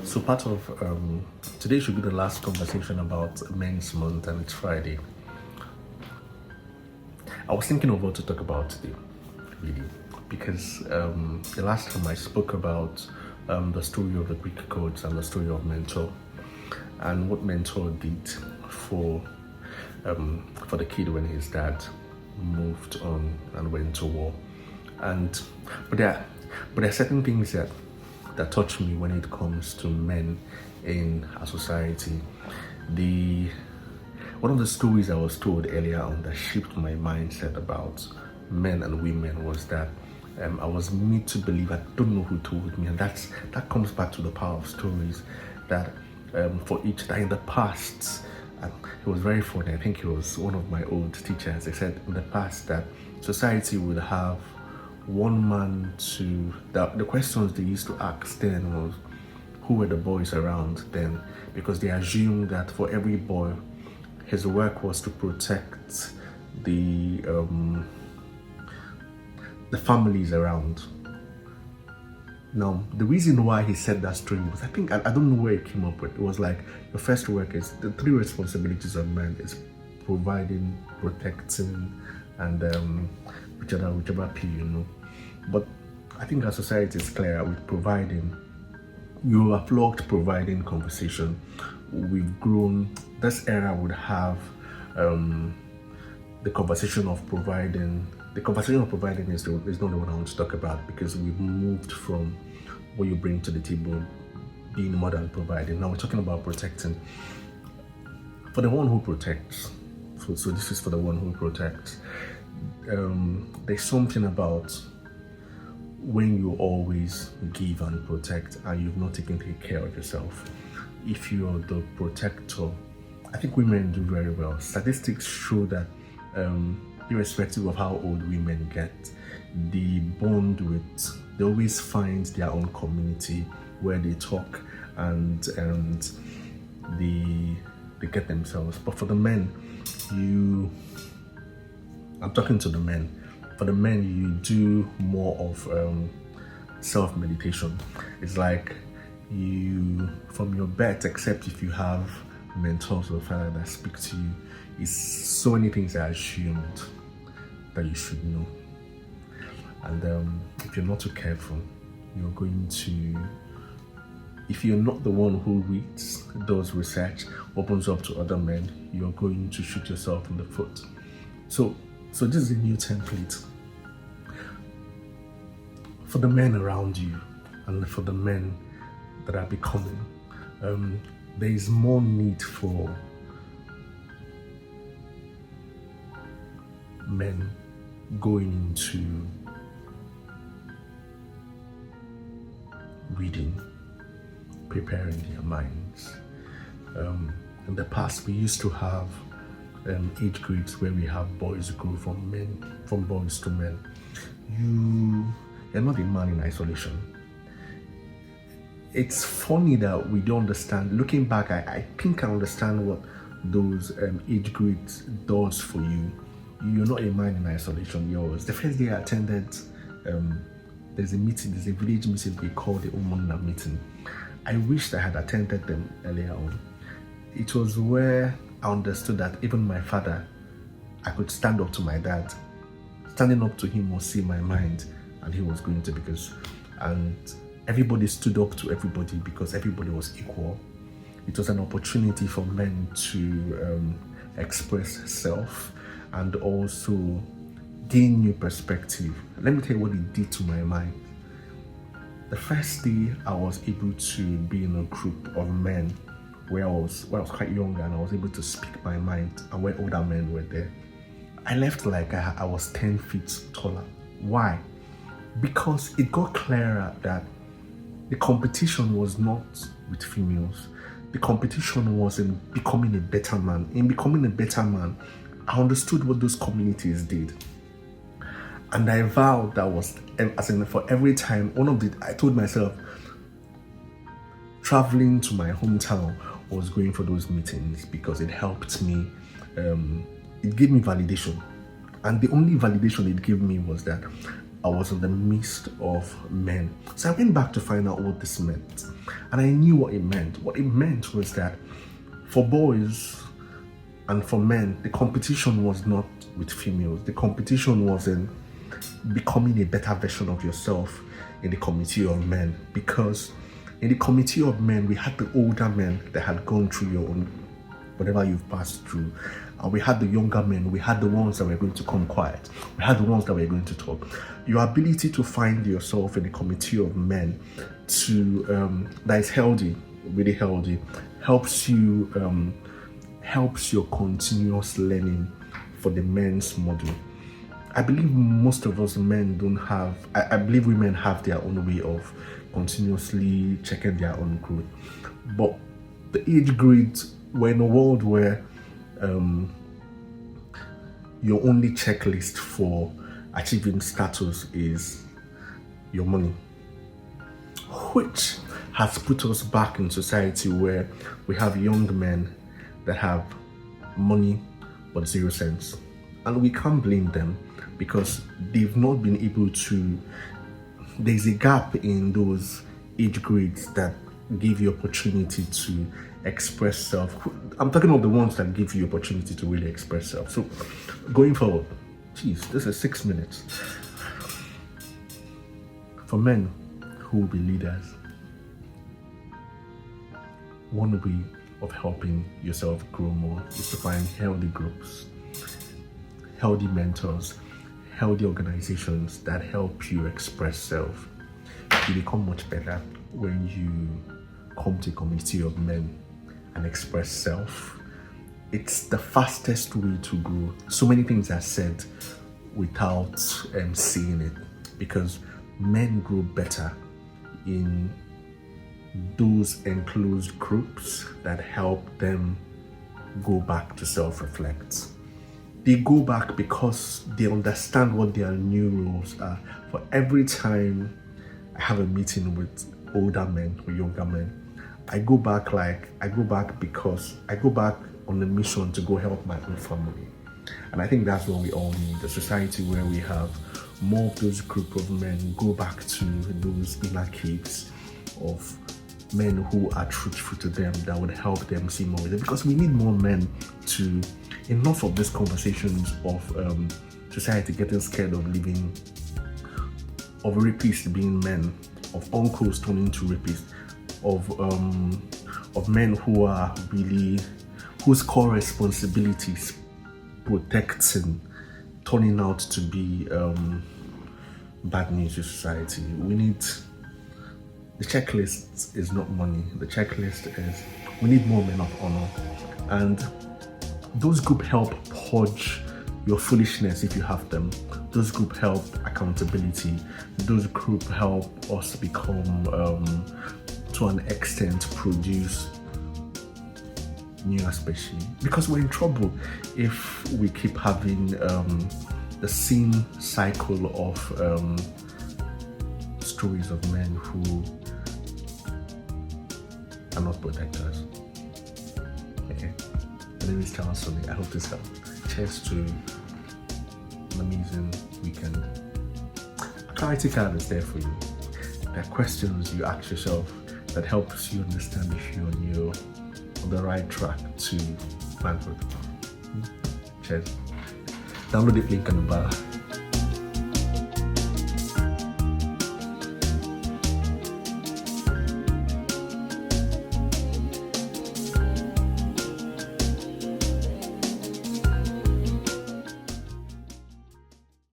So part of today should be the last conversation about Men's Month, and it's Friday. I was thinking of what to talk about today, really, because the last time I spoke about the story of the Greek gods and the story of Mentor, and what Mentor did for the kid when his dad moved on and went to war, but there are certain things that touch me when it comes to men in our society. One of the stories I was told earlier on that shaped my mindset about men and women was that I was made to believe, I don't know who told me, and that comes back to the power of stories, that for each that in the past, and it was very funny, I think it was one of my old teachers, they said in the past that society would have one man to, the questions they used to ask then was, who were the boys around then? Because they assumed that for every boy, his work was to protect the families around. Now, the reason why he said that story was, I don't know where he came up with. It was like, the first work is, the three responsibilities of man is providing, protecting, and whichever P, But I think our society is clear with providing. You have logged providing conversation. We've grown. This era would have the conversation of providing. The conversation of providing is not the one I want to talk about, because we've moved from what you bring to the table being more than providing. Now we're talking about protecting. For the one who protects, so this is for the one who protects. There's something about when you always give and protect and you've not taken care of yourself. If you're the protector, I think women do very well. Statistics show that irrespective of how old women get, they always find their own community where they talk and they get themselves. But for the men, I'm talking to the men. For the men, you do more of self-meditation. It's like you, from your bed, except if you have mentors or father that speak to you, is so many things are assumed that you should know. And if you're not too careful, you're going to, if you're not the one who reads, does research, opens up to other men, you're going to shoot yourself in the foot. So this is a new template for the men around you and for the men that are becoming. There is more need for men going into reading, preparing their minds. In the past, we used to have age grades where we have boys grow from boys to men. You're not a man in isolation. It's funny that we don't understand. Looking back, I think I understand what those age grades does for you. You're not a man in isolation. The first day I attended, there's a village meeting we call the umeh meeting. I wished I had attended them earlier on. It was where I understood that even my father, I could stand up to my dad. Standing up to him was see my mind, and he was going to, and everybody stood up to everybody because everybody was equal. It was an opportunity for men to express self and also gain new perspective. Let me tell you what it did to my mind. The first day I was able to be in a group of men where I was quite young, and I was able to speak my mind, and where older men were there, I left like I was 10 feet taller. Why? Because it got clearer that the competition was not with females. The competition was in becoming a better man. In becoming a better man, I understood what those communities did. And I vowed that was, as in for every time, I told myself, traveling to my hometown was going for those meetings because it helped me, it gave me validation. And the only validation it gave me was that I was in the midst of men. So I went back to find out what this meant. And I knew what it meant. What it meant was that for boys and for men, the competition was not with females. The competition was in becoming a better version of yourself in the community of men. Because in the community of men, we had the older men that had gone through your own, whatever you've passed through. And we had the younger men, we had the ones that were going to come quiet. We had the ones that were going to talk. Your ability to find yourself in a community of men that is healthy, really healthy, helps your continuous learning for the men's model. I believe most of us men don't have, I believe women have their own way of continuously checking their own growth. But the age grades, we're in a world where your only checklist for achieving status is your money, which has put us back in society where we have young men that have money but 0 cents. And we can't blame them because they've not been able to, there's a gap in those age grades that give you opportunity to express self. I'm talking about the ones that give you opportunity to really express self. So going forward, this is 6 minutes. For men who will be leaders, one way of helping yourself grow more is to find healthy groups, healthy mentors, healthy organizations that help you express self. You become much better when you come to a community of men and express self. It's the fastest way to grow. So many things are said without saying it, because men grow better in those enclosed groups that help them go back to self-reflect. They go back because they understand what their new roles are. For every time I have a meeting with older men or younger men, I go back because I go back on a mission to go help my own family. And I think that's what we all need, a society where we have more of those group of men go back to those inner caves of men who are truthful to them, that would help them see more with it. Because we need more men to, enough of these conversations of society getting scared of living, of rapists being men, of uncles turning to rapists, of men who are really, whose core responsibilities protecting, turning out to be bad news to society. We need, the checklist is not money. The checklist is, we need more men of honor. And those groups help purge your foolishness if you have them. Those groups help accountability. Those groups help us become, to an extent, produce new especially. Because we're in trouble if we keep having the same cycle of stories of men who are not protectors. Okay, my name is Charles Sonny. I hope this helped. Cheers to an amazing weekend. A clarity card is there for you. There are questions you ask yourself that helps you understand if you're on the right track to manhood. Cheers. Download the link in the bar.